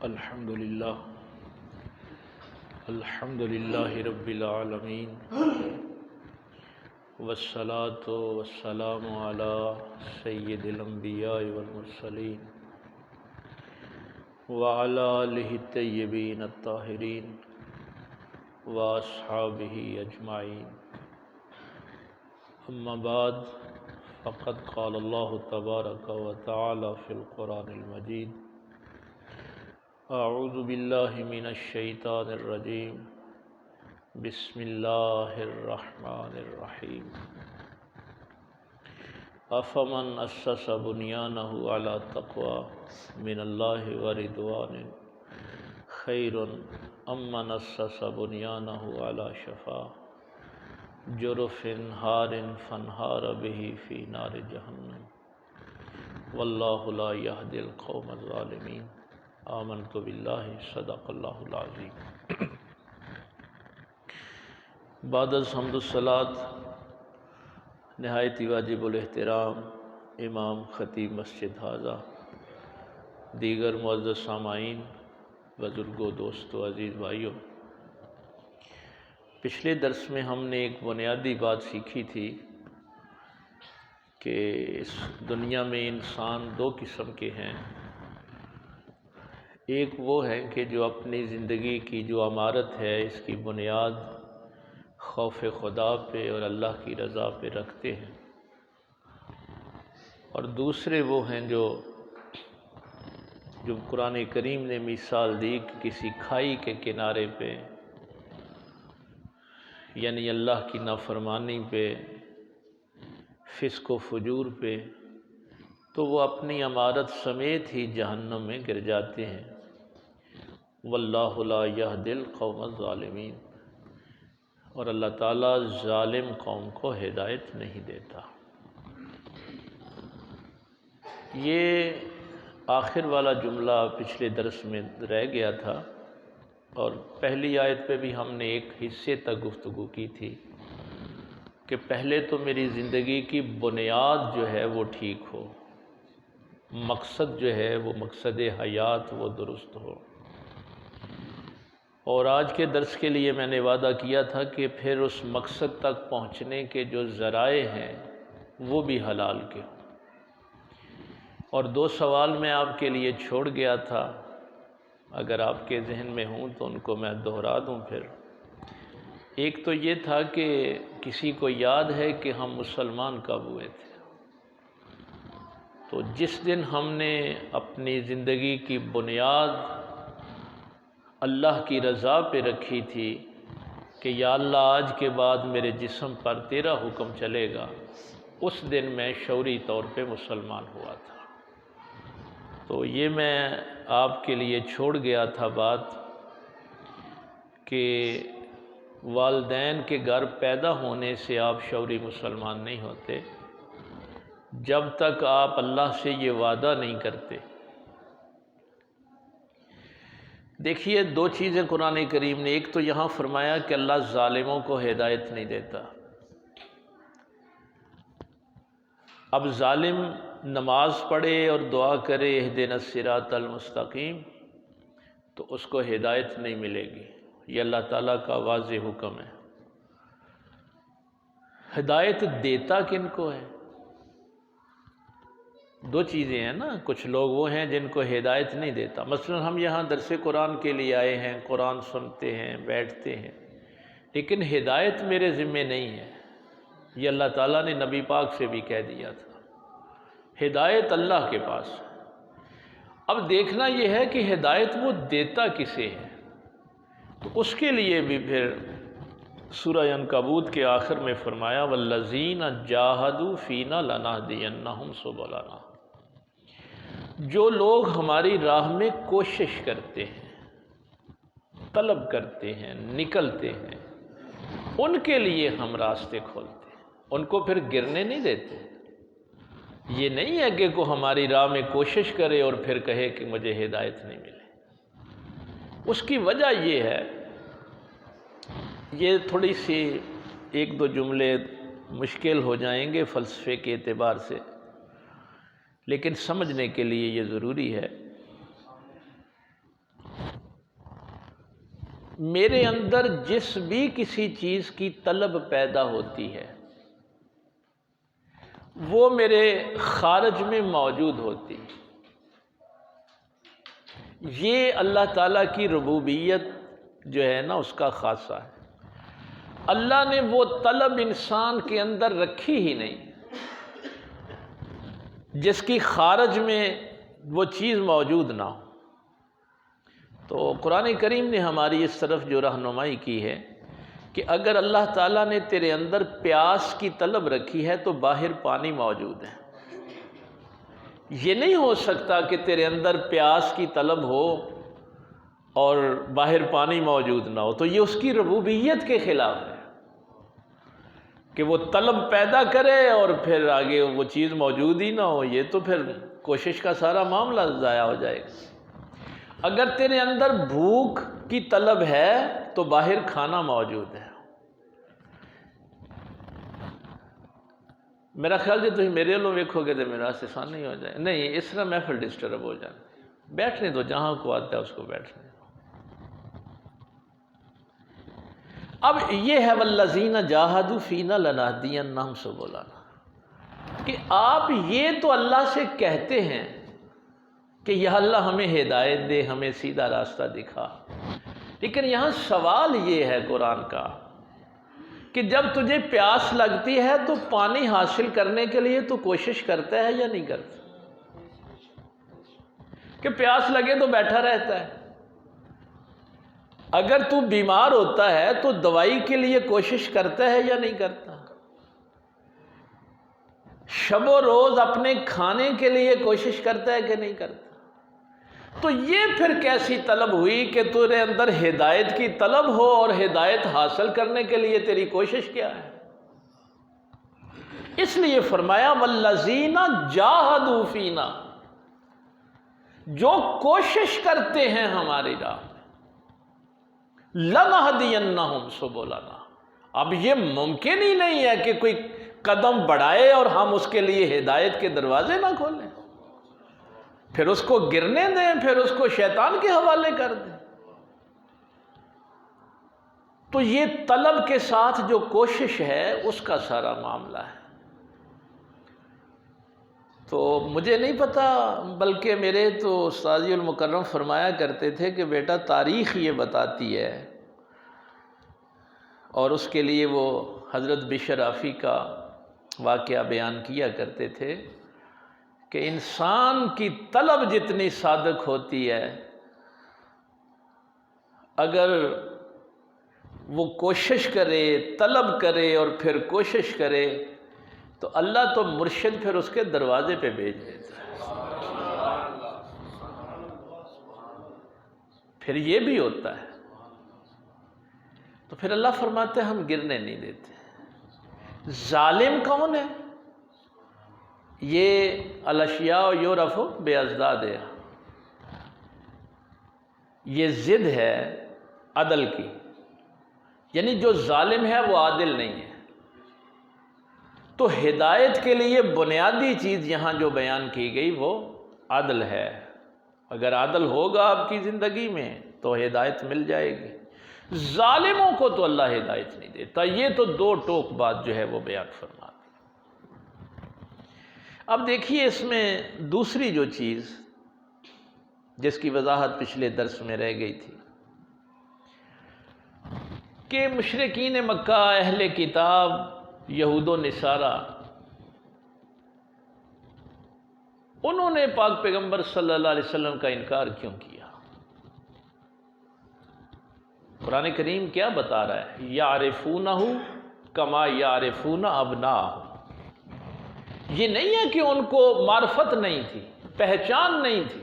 الحمد للہ رب العالمین والصلاة والسلام علی سید الانبیاء والمرسلین وعلی آلہ الطیبین الطاہرین واصحابہ اجمعین اما بعد فقد قال اللہ تبارک و تعالی فی القرآن المجید اعوذ باللہ من الشیطان الرجیم بسم اللہ الرحمن الرحیم افمن اسس بنیانہ علی تقوی من اللہ ورضوان خیر ام من اسس بنیانہ علی شفا جرف ہار فانہار بہ فی نار جہنم واللہ لا یہدی القوم الظالمین آمنت باللہ صدق اللہ العظیم۔ بعد از حمد الصلاۃ نہایت واجب الاحترام امام خطیب مسجد ھذا، دیگر معزز سامعین، بزرگوں، دوستوں، عزیز بھائیوں، پچھلے درس میں ہم نے ایک بنیادی بات سیکھی تھی کہ اس دنیا میں انسان دو قسم کے ہیں۔ ایک وہ ہے کہ جو اپنی زندگی کی جو عمارت ہے اس کی بنیاد خوف خدا پہ اور اللہ کی رضا پہ رکھتے ہیں، اور دوسرے وہ ہیں جو قرآن کریم نے مثال دی کہ کسی کھائی کے کنارے پہ، یعنی اللہ کی نافرمانی پہ، فسق و فجور پہ، تو وہ اپنی عمارت سمیت ہی جہنم میں گر جاتے ہیں۔ واللہ لا یہدی القوم الظالمین، اور اللہ تعالیٰ ظالم قوم کو ہدایت نہیں دیتا۔ یہ آخر والا جملہ پچھلے درس میں رہ گیا تھا، اور پہلی آیت پہ بھی ہم نے ایک حصے تک گفتگو کی تھی کہ پہلے تو میری زندگی کی بنیاد جو ہے وہ ٹھیک ہو، مقصد جو ہے وہ مقصد حیات وہ درست ہو، اور آج کے درس کے لیے میں نے وعدہ کیا تھا کہ پھر اس مقصد تک پہنچنے کے جو ذرائع ہیں وہ بھی حلال کے ہوں۔ اور دو سوال میں آپ کے لیے چھوڑ گیا تھا، اگر آپ کے ذہن میں ہوں تو ان کو میں دہرا دوں پھر۔ ایک تو یہ تھا کہ کسی کو یاد ہے کہ ہم مسلمان کب ہوئے تھے؟ تو جس دن ہم نے اپنی زندگی کی بنیاد اللہ کی رضا پہ رکھی تھی کہ یا اللہ آج کے بعد میرے جسم پر تیرا حکم چلے گا، اس دن میں شعوری طور پہ مسلمان ہوا تھا۔ تو یہ میں آپ کے لیے چھوڑ گیا تھا بات کہ والدین کے گھر پیدا ہونے سے آپ شعوری مسلمان نہیں ہوتے جب تک آپ اللہ سے یہ وعدہ نہیں کرتے۔ دیکھیے دو چیزیں قرآن کریم نے، ایک تو یہاں فرمایا کہ اللہ ظالموں کو ہدایت نہیں دیتا۔ اب ظالم نماز پڑھے اور دعا کرے اہدنا الصراط المستقیم تو اس کو ہدایت نہیں ملے گی، یہ اللہ تعالیٰ کا واضح حکم ہے۔ ہدایت دیتا کن کو ہے؟ دو چیزیں ہیں نا، کچھ لوگ وہ ہیں جن کو ہدایت نہیں دیتا۔ مثلا ہم یہاں درس قرآن کے لیے آئے ہیں، قرآن سنتے ہیں، بیٹھتے ہیں، لیکن ہدایت میرے ذمے نہیں ہے، یہ اللہ تعالیٰ نے نبی پاک سے بھی کہہ دیا تھا، ہدایت اللہ کے پاس ہے۔ اب دیکھنا یہ ہے کہ ہدایت وہ دیتا کسے ہے، تو اس کے لیے بھی پھر سورہ عنکبوت کے آخر میں فرمایا والذین جاہدوا فینا لنہدینہم سبلنا، جو لوگ ہماری راہ میں کوشش کرتے ہیں، طلب کرتے ہیں، نکلتے ہیں، ان کے لیے ہم راستے کھولتے ہیں، ان کو پھر گرنے نہیں دیتے۔ یہ نہیں ہے کہ کوئی ہماری راہ میں کوشش کرے اور پھر کہے کہ مجھے ہدایت نہیں ملے۔ اس کی وجہ یہ ہے، یہ تھوڑی سی ایک دو جملے مشکل ہو جائیں گے فلسفے کے اعتبار سے، لیکن سمجھنے کے لیے یہ ضروری ہے۔ میرے اندر جس بھی کسی چیز کی طلب پیدا ہوتی ہے وہ میرے خارج میں موجود ہوتی ہے۔ یہ اللہ تعالیٰ کی ربوبیت جو ہے نا اس کا خاصہ ہے۔ اللہ نے وہ طلب انسان کے اندر رکھی ہی نہیں جس کی خارج میں وہ چیز موجود نہ ہو۔ تو قرآن کریم نے ہماری اس طرف جو رہنمائی کی ہے کہ اگر اللہ تعالیٰ نے تیرے اندر پیاس کی طلب رکھی ہے تو باہر پانی موجود ہے۔ یہ نہیں ہو سکتا کہ تیرے اندر پیاس کی طلب ہو اور باہر پانی موجود نہ ہو، تو یہ اس کی ربوبیت کے خلاف ہے کہ وہ طلب پیدا کرے اور پھر آگے وہ چیز موجود ہی نہ ہو۔ یہ تو پھر کوشش کا سارا معاملہ ضائع ہو جائے گا۔ اگر تیرے اندر بھوک کی طلب ہے تو باہر کھانا موجود ہے۔ میرا خیال ہے تم میرے لو ویکھو گے تو میرا آسان نہیں ہو جائے، نہیں اس طرح محفل ڈسٹرب ہو جائے۔ بیٹھنے دو، جہاں کو آتا ہے اس کو بیٹھنے دو۔ اب یہ ہے والذین جاہدوا فینا لنہدینہم سبلنا، کہ آپ یہ تو اللہ سے کہتے ہیں کہ یا اللہ ہمیں ہدایت دے، ہمیں سیدھا راستہ دکھا، لیکن یہاں سوال یہ ہے قرآن کا کہ جب تجھے پیاس لگتی ہے تو پانی حاصل کرنے کے لیے تو کوشش کرتا ہے یا نہیں کرتا؟ کہ پیاس لگے تو بیٹھا رہتا ہے۔ اگر تو بیمار ہوتا ہے تو دوائی کے لیے کوشش کرتا ہے یا نہیں کرتا؟ شب و روز اپنے کھانے کے لیے کوشش کرتا ہے کہ نہیں کرتا؟ تو یہ پھر کیسی طلب ہوئی کہ تیرے اندر ہدایت کی طلب ہو اور ہدایت حاصل کرنے کے لیے تیری کوشش کیا ہے؟ اس لیے فرمایا والذین جاہدوا فینا، جو کوشش کرتے ہیں ہماری راہ میں، لنہدینہم سبلنا۔ اب یہ ممکن ہی نہیں ہے کہ کوئی قدم بڑھائے اور ہم اس کے لیے ہدایت کے دروازے نہ کھولیں، پھر اس کو گرنے دیں، پھر اس کو شیطان کے حوالے کر دیں۔ تو یہ طلب کے ساتھ جو کوشش ہے اس کا سارا معاملہ ہے۔ تو مجھے نہیں پتا، بلکہ میرے تو استاذی المکرم فرمایا کرتے تھے کہ بیٹا تاریخ یہ بتاتی ہے، اور اس کے لیے وہ حضرت بشر آفی کا واقعہ بیان کیا کرتے تھے کہ انسان کی طلب جتنی صادق ہوتی ہے، اگر وہ کوشش کرے، طلب کرے اور پھر کوشش کرے تو اللہ تو مرشد پھر اس کے دروازے پہ بھیج دیتا ہے۔ پھر یہ بھی ہوتا ہے، تو پھر اللہ فرماتے ہیں ہم گرنے نہیں دیتے۔ ظالم کون ہے؟ یہ الاشیاء یعرف باضدادہا، یہ ضد ہے عدل کی، یعنی جو ظالم ہے وہ عادل نہیں ہے۔ تو ہدایت کے لیے بنیادی چیز یہاں جو بیان کی گئی وہ عدل ہے۔ اگر عدل ہوگا آپ کی زندگی میں تو ہدایت مل جائے گی۔ ظالموں کو تو اللہ ہدایت نہیں دیتا۔ یہ تو دو ٹوک بات جو ہے وہ بیان فرما دی۔ اب دیکھیے اس میں دوسری جو چیز جس کی وضاحت پچھلے درس میں رہ گئی تھی کہ مشرکین مکہ، اہل کتاب، یہود و نصارہ، انہوں نے پاک پیغمبر صلی اللہ علیہ وسلم کا انکار کیوں کیا؟ قرآن کریم کیا بتا رہا ہے؟ یعرفونہ کما یعرفون ابناءہم۔ یہ نہیں ہے کہ ان کو معرفت نہیں تھی، پہچان نہیں تھی،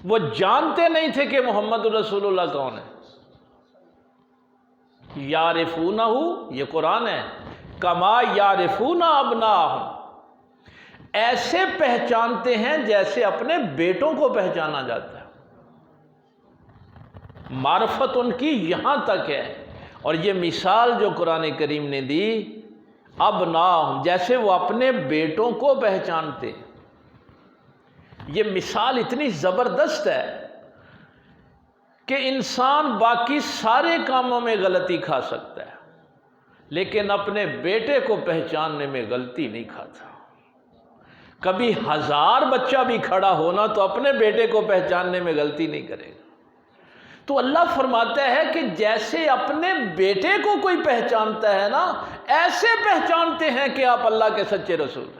وہ جانتے نہیں تھے کہ محمد رسول اللہ کون ہے۔ یعرفونہ، یہ قرآن ہے، کما یعرفون ابناءہم، ایسے پہچانتے ہیں جیسے اپنے بیٹوں کو پہچانا جاتا ہے۔ معرفت ان کی یہاں تک ہے، اور یہ مثال جو قرآن کریم نے دی ابناءہم، جیسے وہ اپنے بیٹوں کو پہچانتے۔ یہ مثال اتنی زبردست ہے کہ انسان باقی سارے کاموں میں غلطی کھا سکتا ہے لیکن اپنے بیٹے کو پہچاننے میں غلطی نہیں کھاتا۔ کبھی 1000 بچہ بھی کھڑا ہونا تو اپنے بیٹے کو پہچاننے میں غلطی نہیں کرے گا۔ تو اللہ فرماتا ہے کہ جیسے اپنے بیٹے کو کوئی پہچانتا ہے نا، ایسے پہچانتے ہیں کہ آپ اللہ کے سچے رسول۔